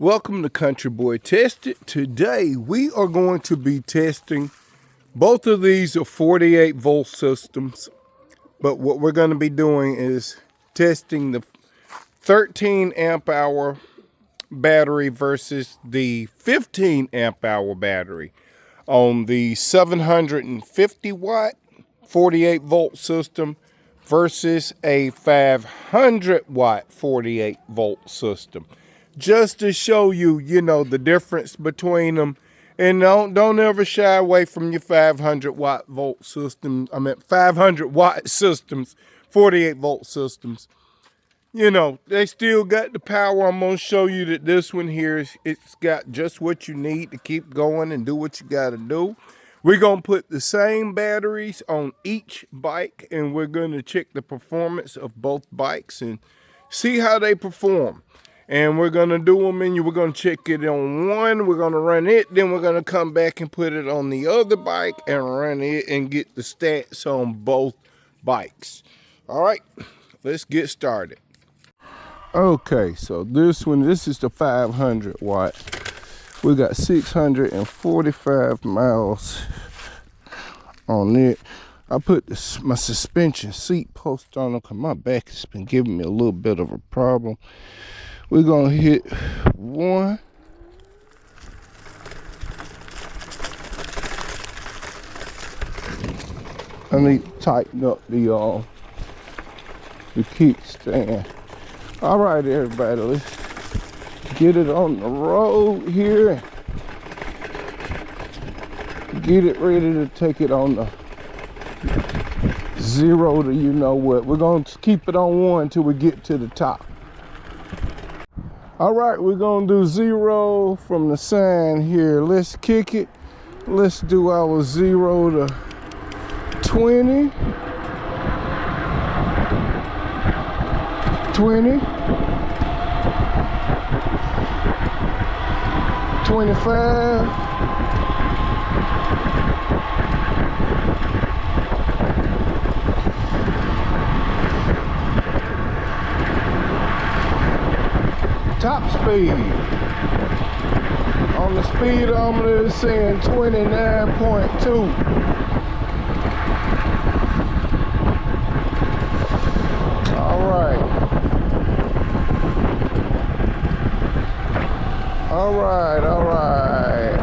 Welcome to Country Boy Test It. Today we are going to be testing, both of these are 48 volt systems, but what we're going to be doing is testing the 13 amp hour battery versus the 15 amp hour battery on the 750 watt 48 volt system versus a 500 watt 48 volt system. Just to show you, the difference between them. And don't ever shy away from your 500 watt systems, 500 watt systems, 48 volt systems. They still got the power. I'm going to show you that this one here, it's got just what you need to keep going and do what you got to do. We're going to put the same batteries on each bike, and we're going to check the performance of both bikes and see how they perform. And we're going to do them, and we're going to check it on one. We're going to run it. Then we're going to come back and put it on the other bike and run it and get the stats on both bikes. All right, let's get started. Okay, so this is the 500 watt. We got 645 miles on it. I put my suspension seat post on them because my back has been giving me a little bit of a problem. We're going to hit one. I need to tighten up the kickstand. All right, everybody, let's get it on the road here. Get it ready to take it on the 0 to you know what. We're going to keep it on 1 until we get to the top. All right, we're gonna do 0 from the sign here. Let's kick it. Let's do our 0 to 20. 20. 25. Top speed. On the speedometer it's saying 29.2. All right. All right, all right.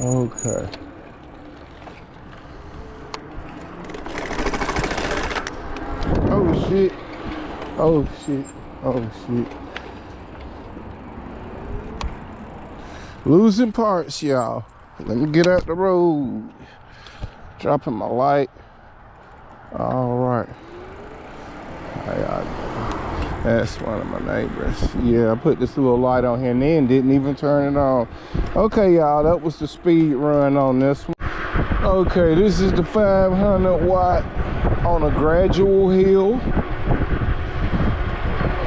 Okay. Oh shit. Oh shit. Oh shit. Losing parts, y'all. Let me get out the road. Dropping my light. All right. That's one of my neighbors. Yeah, I put this little light on here and then didn't even turn it on. Okay, y'all, that was the speed run on this one. Okay, this is the 500 watt on a gradual hill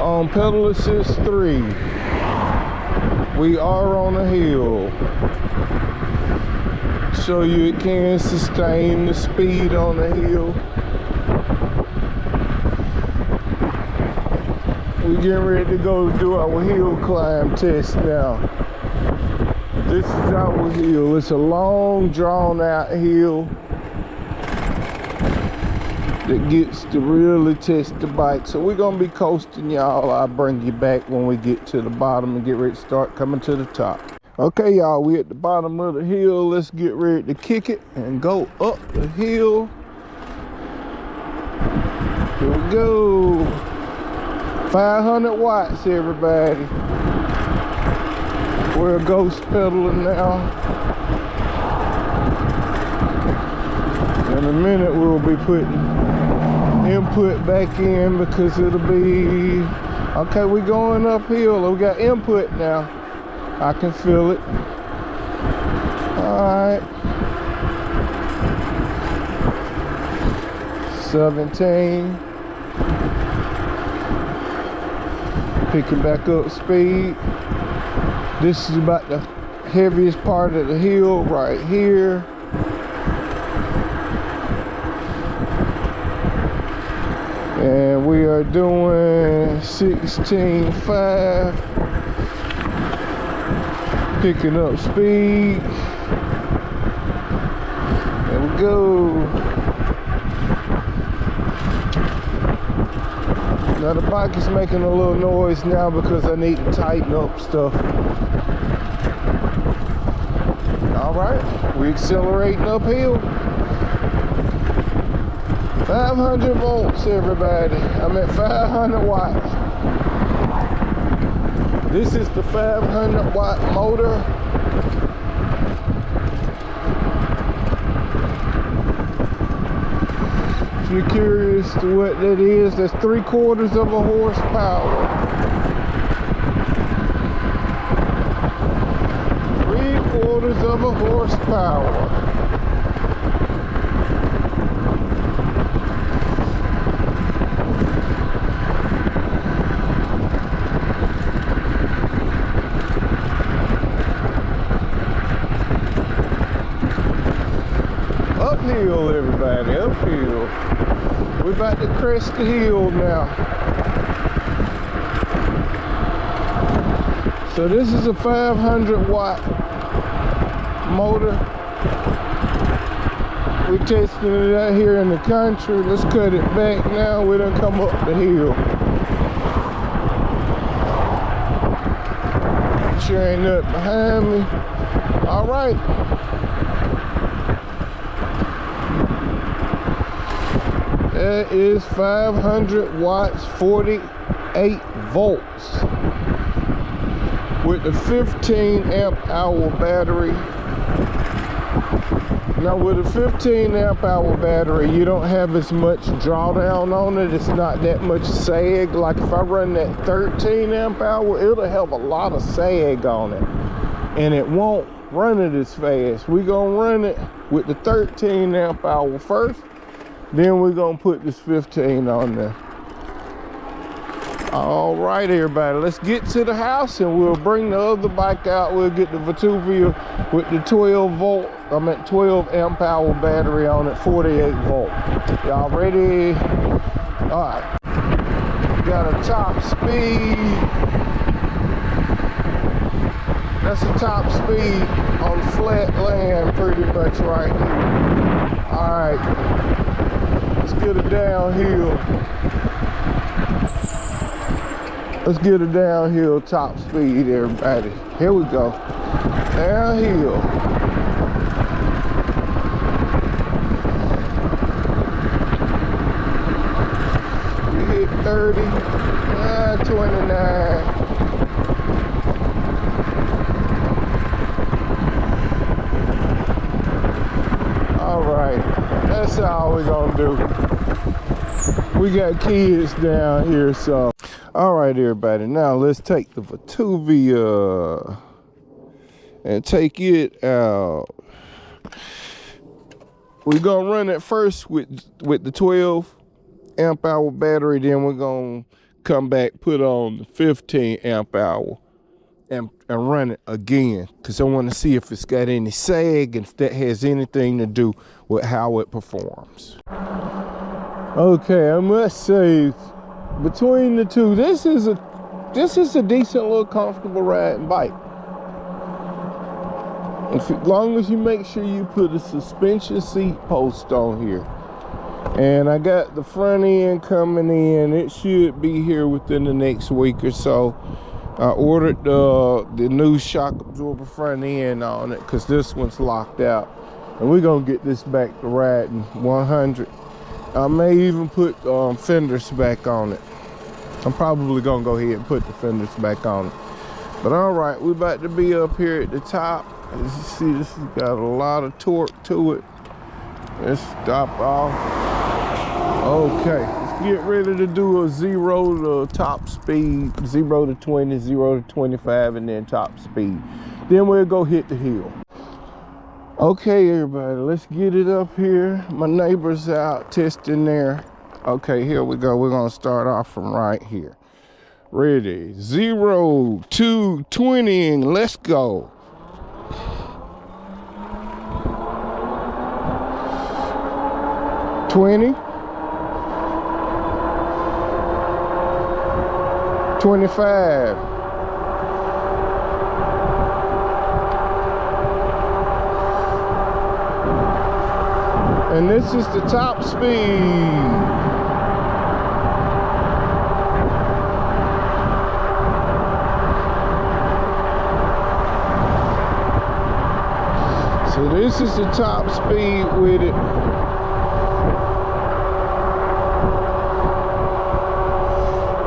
on pedal assist 3. We are on a hill. Show you it can sustain the speed on the hill. We're getting ready to go do our hill climb test now. This is our hill. It's a long, drawn out hill that gets to really test the bike. So we're gonna be coasting, y'all. I'll bring you back when we get to the bottom and get ready to start coming to the top. Okay, y'all, we at the bottom of the hill. Let's get ready to kick it and go up the hill. Here we go. 500 watts, everybody. We're ghost pedaling now. In a minute we'll be putting input back in because it'll be okay. We going uphill. We got input now. I can feel it. All right. 17. Picking back up speed. This is about the heaviest part of the hill right here. we are doing 16.5. Picking up speed. There we go. Now the bike is making a little noise now because I need to tighten up stuff. All right, we accelerating uphill. 500 volts, everybody. I'm at 500 watts. This is the 500 watt motor. If you're curious to what that is, that's 3/4 of a horsepower. 3/4 of a horsepower. Uphill, everybody, uphill. We're about to crest the hill now. So this is a 500 watt motor. We're testing it out here in the country. Let's cut it back now. We done come up the hill. Sure ain't nothing behind me. All right. That is 500 watts, 48 volts with the 15 amp hour battery. Now with a 15 amp hour battery, you don't have as much drawdown on it. It's not that much sag. Like if I run that 13 amp hour, it'll have a lot of sag on it and it won't run it as fast. We're gonna run it with the 13 amp hour first. Then we're gonna put this 15 on there. All right, everybody, let's get to the house and we'll bring the other bike out. We'll get the Vtuvia with the 12 amp hour battery on it, 48 volt. Y'all ready? All right, got a top speed. That's a top speed on flat land pretty much right here. All right. Let's get it downhill. Let's get it downhill top speed, everybody. Here we go. Downhill. We hit 30, 29. All right. That's all we're gonna do. We got kids down here, so. All right, everybody, now let's take the Vtuvia and take it out. We're gonna run it first with the 12 amp hour battery, then we're gonna come back, put on the 15 amp hour and run it again, because I want to see if it's got any sag and if that has anything to do with how it performs. Okay, I must say, between the two, this is a decent little comfortable riding bike. As long as you make sure you put a suspension seat post on here. And I got the front end coming in. It should be here within the next week or so. I ordered the new shock absorber front end on it because this one's locked out. And we're gonna get this back to riding 100. I may even put fenders back on it. I'm probably gonna go ahead and put the fenders back on it. But all right, we're about to be up here at the top. As you see, this has got a lot of torque to it. Let's stop off. Okay, let's get ready to do a 0 to top speed, 0 to 20, 0 to 25, and then top speed. Then we'll go hit the hill. Okay, everybody, let's get it up here. My neighbor's out testing there. Okay, here we go. We're gonna start off from right here. Ready, 0 to 20, and let's go. 20. 25. And this is the top speed. So this is the top speed with it.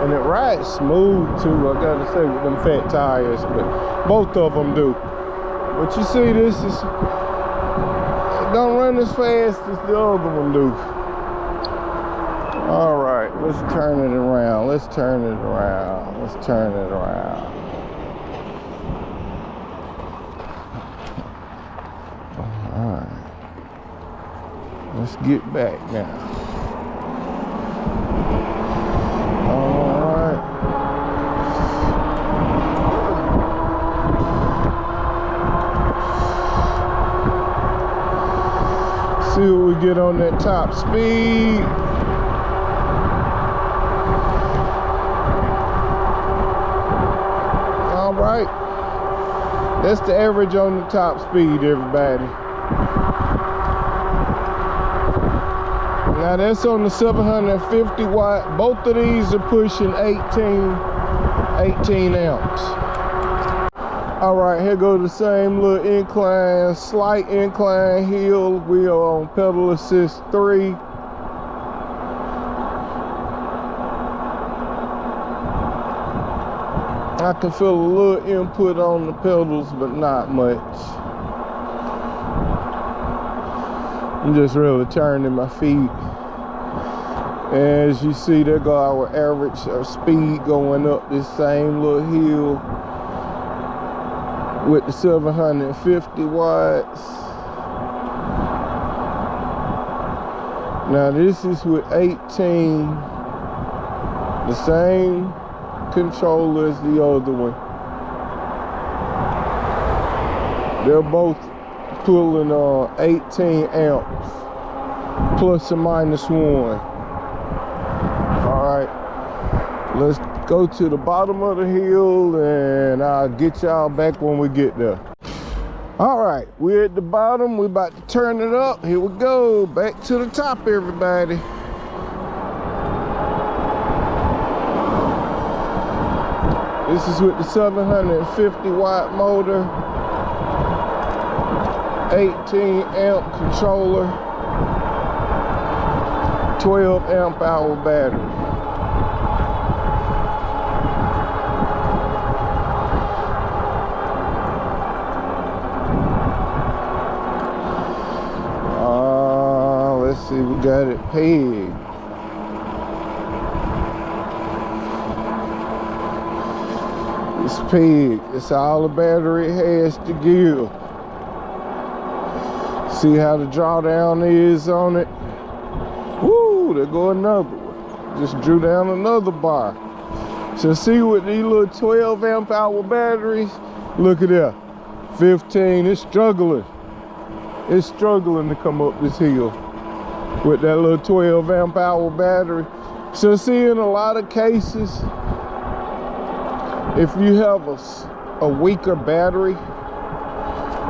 And it rides smooth too, I gotta say, with them fat tires, but both of them do. But you see, this is, it don't run as fast as the other one do. All right, let's turn it around. Let's turn it around. Let's turn it around. All right, let's get back now. See what we get on that top speed. All right, that's the average on the top speed, everybody. Now that's on the 750 watt. Both of these are pushing 18 amps. All right, here go the same little incline, slight incline hill. We are on pedal assist 3. I can feel a little input on the pedals, but not much. I'm just really turning my feet. As you see, there go our average speed going up this same little hill with the 750 watts. Now this is with 18, the same controller as the other one. They're both pulling 18 amps, plus or minus 1. All right, let's go to the bottom of the hill and I'll get y'all back when we get there. All right, we're at the bottom. We're about to turn it up. Here we go, back to the top, everybody. This is with the 750 watt motor, 18 amp controller, 12 amp hour battery. Let's see, we got it pegged. It's pegged. It's all the battery has to give. See how the drawdown is on it? Woo, there go another one. Just drew down another bar. So see with these little 12 amp hour batteries, look at that, 15, it's struggling. It's struggling to come up this hill with that little 12 amp hour battery. So see, in a lot of cases, if you have a weaker battery,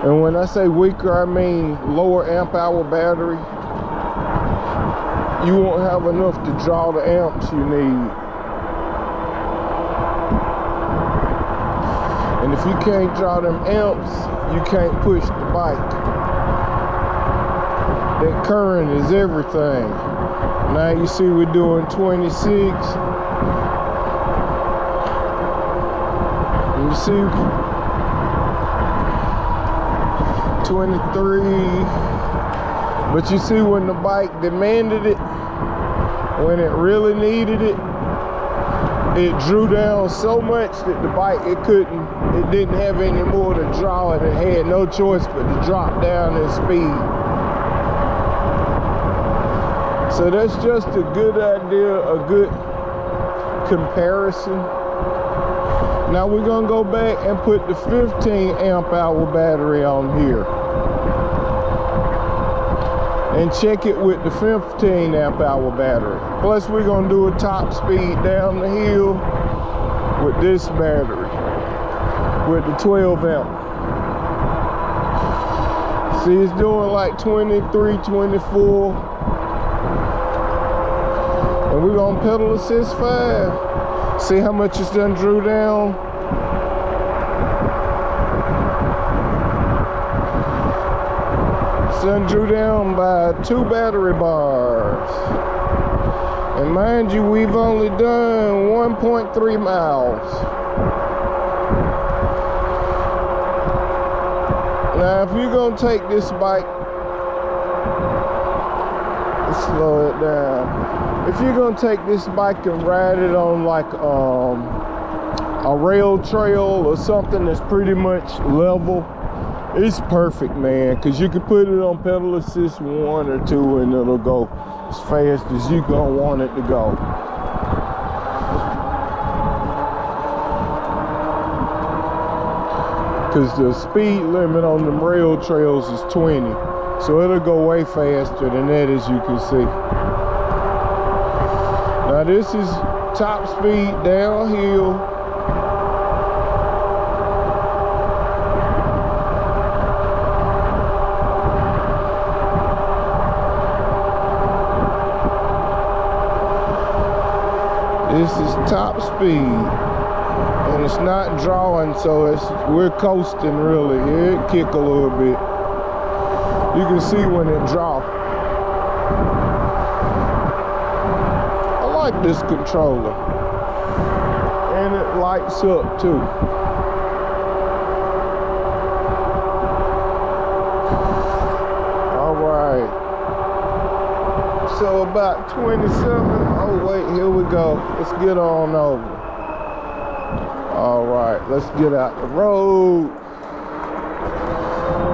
and when I say weaker, I mean lower amp hour battery, you won't have enough to draw the amps you need. And if you can't draw them amps, you can't push the bike. That current is everything. Now you see we're doing 26. You see 23. But you see when the bike demanded it, when it really needed it, it drew down so much that the bike, it didn't have any more to draw it. It had no choice but to drop down in speed. So that's just a good idea, a good comparison. Now we're gonna go back and put the 15 amp hour battery on here and check it with the 15 amp hour battery. Plus we're gonna do a top speed down the hill with this battery, with the 12 amp. See, it's doing like 23, 24. And we're gonna pedal assist 5. See how much it's done drew down. It's done drew down by 2 battery bars. And mind you, we've only done 1.3 miles. Now, if you're gonna take this bike, let's slow it down. If you're gonna take this bike and ride it on like a rail trail or something that's pretty much level, it's perfect, man, because you can put it on pedal assist 1 or 2 and it'll go as fast as you gonna want it to go. Because the speed limit on them rail trails is 20, so it'll go way faster than that, as you can see. Now this is top speed downhill. This is top speed. And it's not drawing, so we're coasting really. It kick a little bit. You can see when it draw. I like this controller. And it lights up too. Alright. So about 27. Oh wait, here we go. Let's get on over. All right, let's get out the road.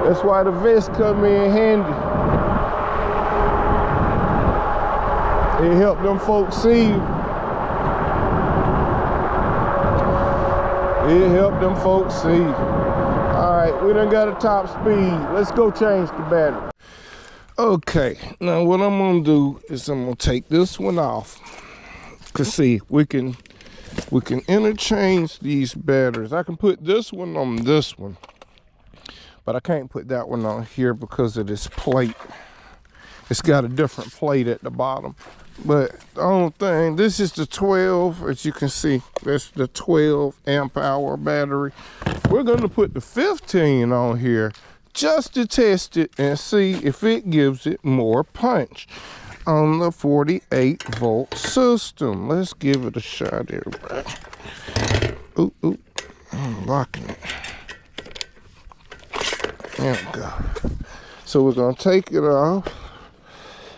That's why the vest come in handy. It helped them folks see. It helped them folks see. All right, we done got a top speed. Let's go change the battery. Okay, now what I'm gonna do is I'm gonna take this one off. Cause see, we can interchange these batteries. I can put this one on this one, but I can't put that one on here because of this plate. It's got a different plate at the bottom. But the only thing, this is the 12, as you can see, that's the 12 amp hour battery. We're gonna put the 15 on here just to test it and see if it gives it more punch on the 48 volt system. Let's give it a shot, everybody. Ooh, I'm locking it. There we go. So we're gonna take it off,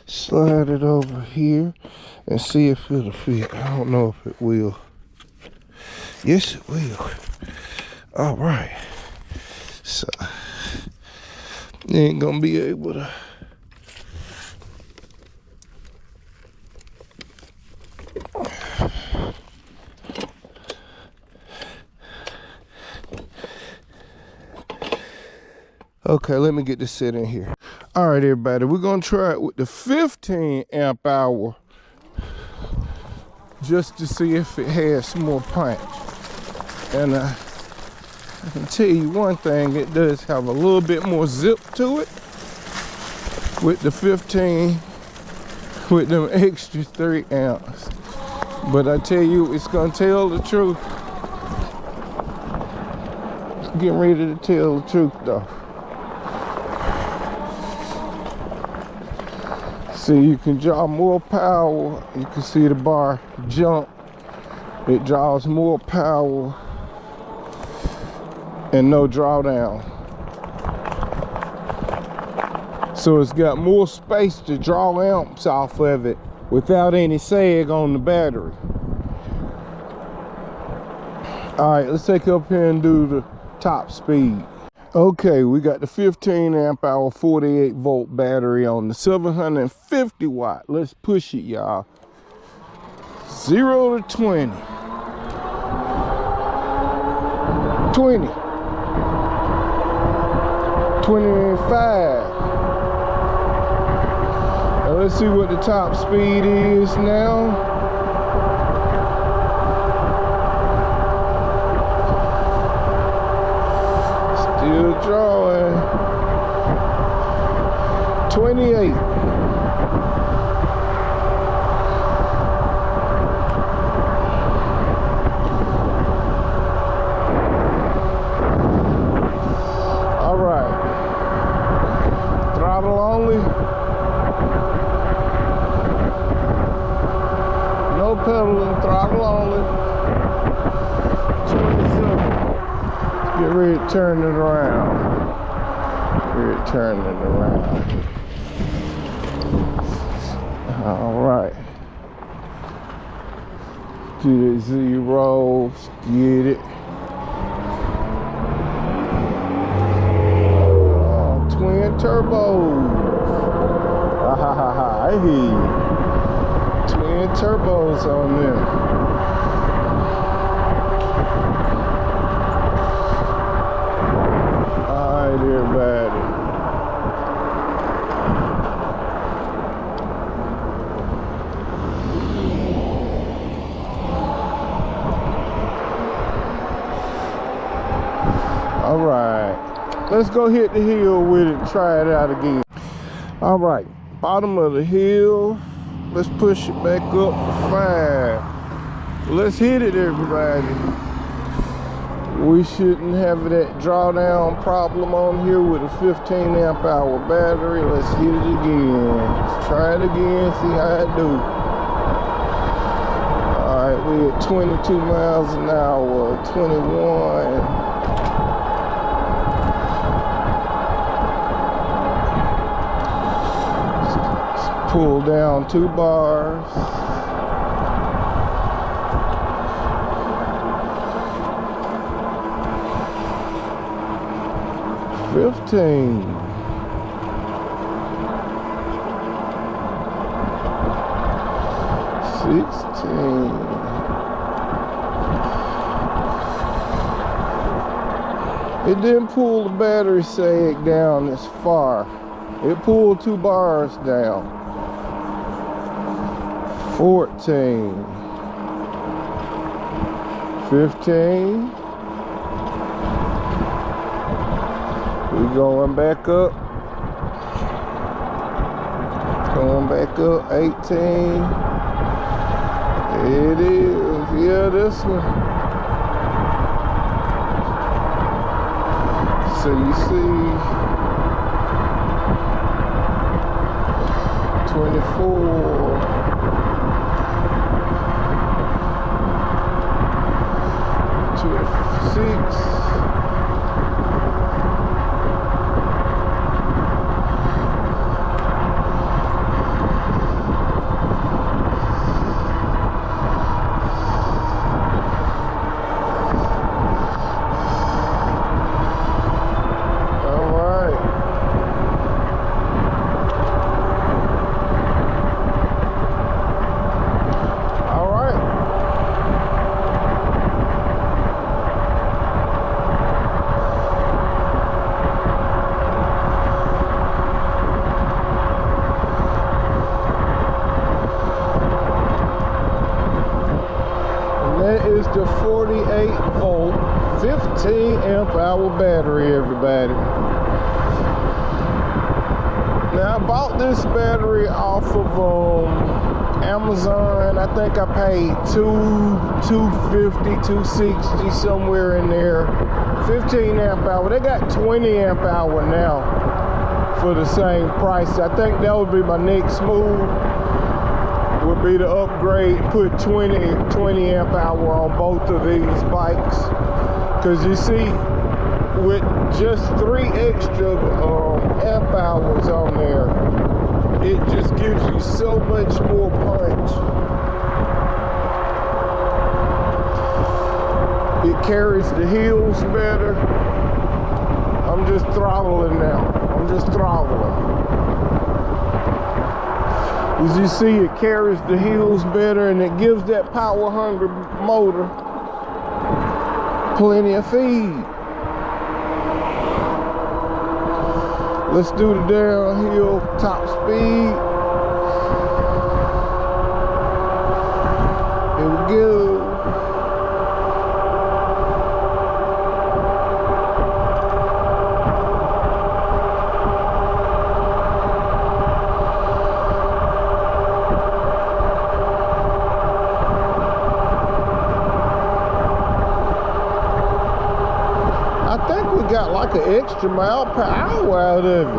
slide it over here, and see if it'll fit. I don't know if it will. Yes, it will. All right. So you ain't gonna be able to. Okay, let me get this set in here. All right, everybody, we're gonna try it with the 15 amp hour just to see if it has some more punch. And I can tell you one thing, it does have a little bit more zip to it with the 15, with them extra 3 amps. But I tell you, it's gonna tell the truth. It's getting ready to tell the truth though. See, you can draw more power. You can see the bar jump. It draws more power and no drawdown. So it's got more space to draw amps off of it without any sag on the battery. All right, let's take it up here and do the top speed. Okay, we got the 15 amp hour 48 volt battery on the 750 watt. Let's push it, y'all. 0 to 20. 20. 25. Now let's see what the top speed is now. Still drawing. 28. All right. Throttle only. No pedaling, throttle only. 27. Get ready to turn it around. Turn it around. All right. To the zeros, get it. Twin turbos. Hey. Twin turbos on them. All right, everybody. All right, let's go hit the hill with it and try it out again. All right, bottom of the hill. Let's push it back up to 5. Let's hit it, everybody. We shouldn't have that drawdown problem on here with a 15 amp hour battery. Let's hit it again. Let's try it again, see how it do. All right, we're at 22 miles an hour, 21. Pull down 2 bars. $15. $16. It didn't pull the battery sag down this far. It pulled 2 bars down. 14. 15. We're going back up. Going back up. 18. It is. Yeah, this one. So you see 24. 26. Is the 48 volt 15 amp hour battery, everybody. Now I bought this battery off of Amazon. I think I paid $250, $260, somewhere in there. 15 amp hour. They got 20 amp hour now for the same price. I think that would be my next move. Would be to upgrade, put 20 amp hour on both of these bikes, because you see, with just 3 extra amp hours on there, it just gives you so much more punch. It carries the heels better. I'm just throttling now. I'm just throttling. As you see, it carries the heels better, and it gives that power-hungry motor plenty of feed. Let's do the downhill top speed. Here we go. like an extra mile per hour out of it.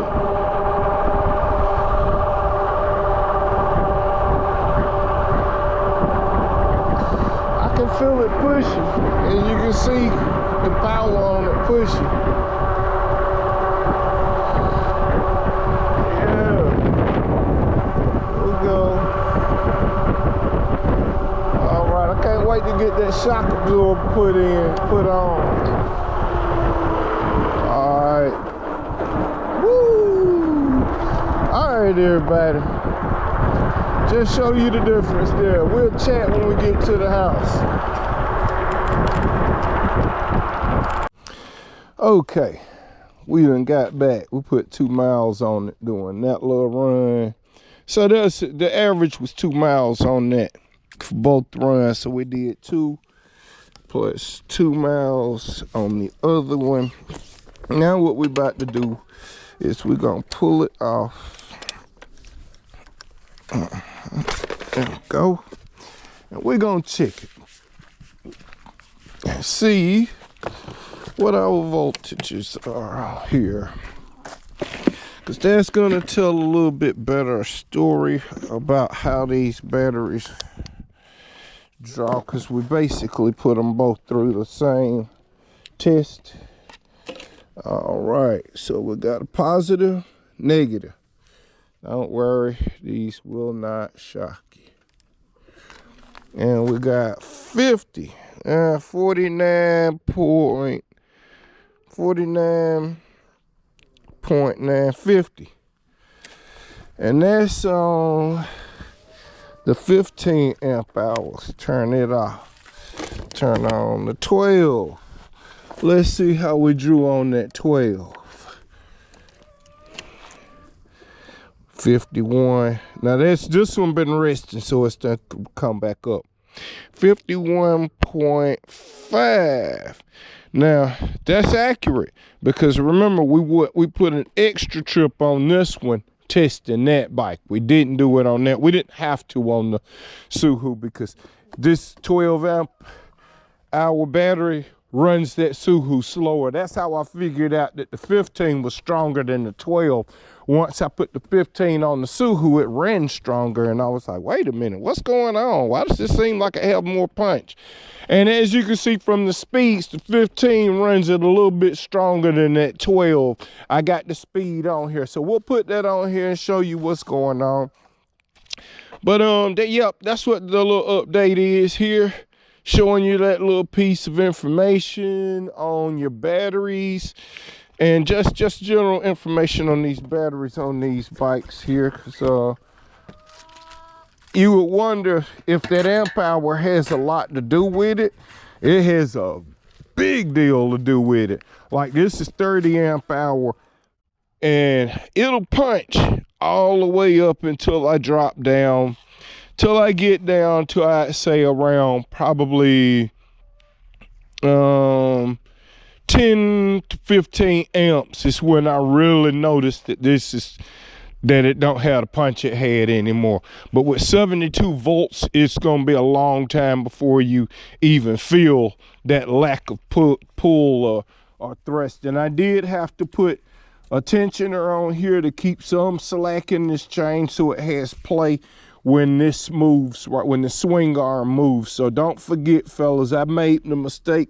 I can feel it pushing, and you can see the power on it pushing. Yeah. There we go. All right, I can't wait to get that shock absorber put on. All right. Woo! All right, everybody. Just show you the difference there. We'll chat when we get to the house. Okay, we done got back. We put 2 miles on it doing that little run. So that's the average was 2 miles on that for both runs. So we did 2 plus 2 miles on the other one. Now what we about to do is we're gonna pull it off. There we go. And we're gonna check it and see what our voltages are here, because that's gonna tell a little bit better story about how these batteries draw, because we basically put them both through the same test. All right, so we got a positive, negative. Don't worry, these will not shock you. And we got 50, 49.950. And that's on the 15 amp hours. Turn it off. Turn on the 12. Let's see how we drew on that 12. 51. Now this one been resting, so it's gonna come back up. 51.5. Now that's accurate, because remember we put an extra trip on this one testing that bike. We didn't do it on that. We didn't have to on the Sohoo, because this 12 amp hour battery runs that Sohoo slower. That's how I figured out that the 15 was stronger than the 12. Once I put the 15 on the Sohoo, it ran stronger, and I was like, wait a minute, what's going on? Why does this seem like it have more punch? And as you can see from the speeds, the 15 runs it a little bit stronger than that 12. I got the speed on here, so we'll put that on here and show you what's going on. But yep, that's what the little update is here, showing you that little piece of information on your batteries. And just general information on these batteries on these bikes here, because you would wonder if that amp hour has a lot to do with it. It has a big deal to do with it. Like, this is 30 amp hour, and it'll punch all the way up until I drop down, till I get down to, I'd say, around probably 10 to 15 amps is when I really noticed that that it don't have the punch it had anymore. But with 72 volts, it's gonna be a long time before you even feel that lack of pull or thrust. And I did have to put a tensioner on here to keep some slack in this chain, so it has play when this moves, right when the swing arm moves. So don't forget, fellas, I made the mistake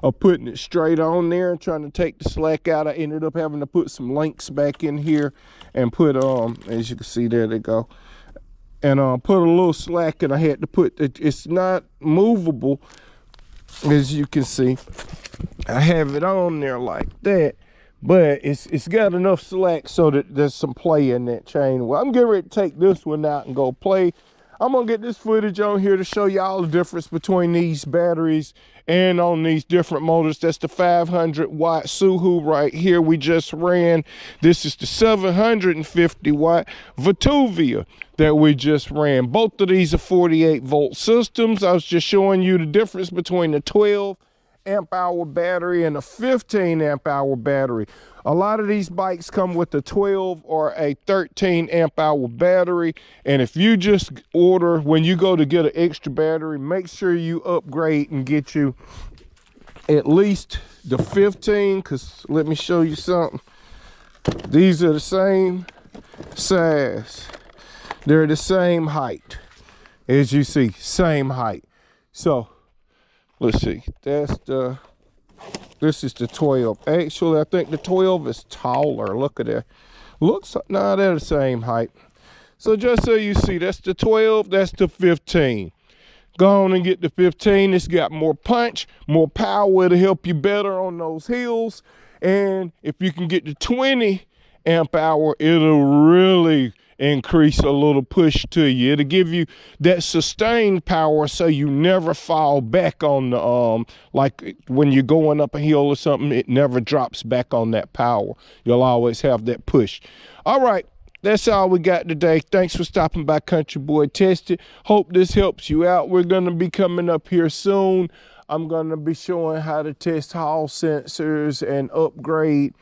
of putting it straight on there and trying to take the slack out. I ended up having to put some links back in here and put as you can see, there they go, and put a little slack, and I had to put it. It's not movable, as you can see. I have it on there like that, but it's got enough slack so that there's some play in that chain. Well, I'm getting ready to take this one out and go play. I'm gonna get this footage on here to show y'all the difference between these batteries and on these different motors. That's the 500 watt Sohoo right here we just ran. This is the 750 watt Vtuvia that we just ran. Both of these are 48 volt systems. I was just showing you the difference between the 12 amp hour battery and a 15 amp hour battery. A lot of these bikes come with a 12 or a 13 amp hour battery, and if you just order, when you go to get an extra battery, make sure you upgrade and get you at least the 15, because let me show you something. These are the same size. They're the same height. As you see, same height. So, let's see. This is the 12. Actually, I think the 12 is taller. Look at that. Looks like, nah, they're the same height. So just so you see, that's the 12, that's the 15. Go on and get the 15. It's got more punch, more power to help you better on those hills. And if you can get the 20 amp hour, it'll really increase a little push to you. It'll give you that sustained power so you never fall back on the, like when you're going up a hill or something, it never drops back on that power. You'll always have that push. All right. That's all we got today. Thanks for stopping by Country Boy Test It. Hope this helps you out. We're going to be coming up here soon. I'm going to be showing how to test hall sensors and upgrade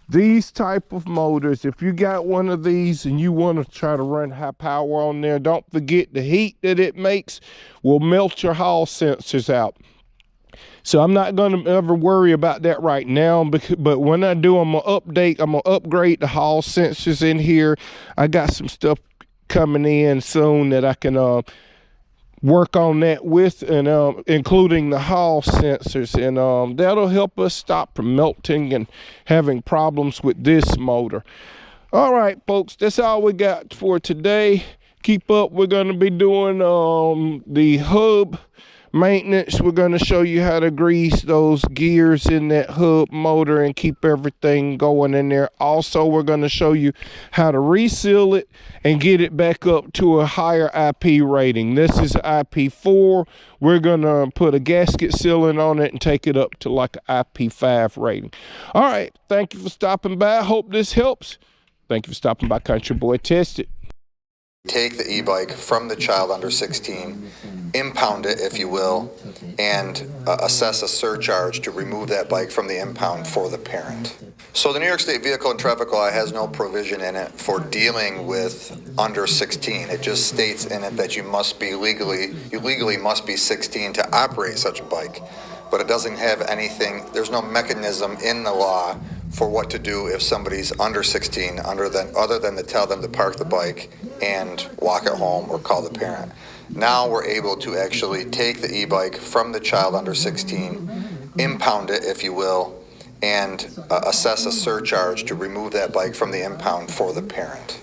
these type of motors. If you got one of these and you want to try to run high power on there, don't forget the heat that it makes will melt your hall sensors out. So I'm not going to ever worry about that right now, but when I do, I'm going to upgrade the hall sensors in here. I got some stuff coming in soon that I can work on that with, and including the hall sensors, and that'll help us stop from melting and having problems with this motor. All right, folks, that's all we got for today. Keep up. We're going to be doing the hub maintenance. We're going to show you how to grease those gears in that hub motor and keep everything going in there. Also, we're going to show you how to reseal it and get it back up to a higher IP rating. This is IP4. We're going to put a gasket sealing on it and take it up to like an IP5 rating. All right. Thank you for stopping by. Hope this helps. Thank you for stopping by Country Boy Test It. Take the e-bike from the child under 16, impound it, if you will, and assess a surcharge to remove that bike from the impound for the parent. So the New York State Vehicle and Traffic Law has no provision in it for dealing with under 16. It just states in it that you legally must be 16 to operate such a bike, but it doesn't have anything, there's no mechanism in the law for what to do if somebody's under 16, other than to tell them to park the bike and walk it home or call the parent. Now we're able to actually take the e-bike from the child under 16, impound it, if you will, and assess a surcharge to remove that bike from the impound for the parent.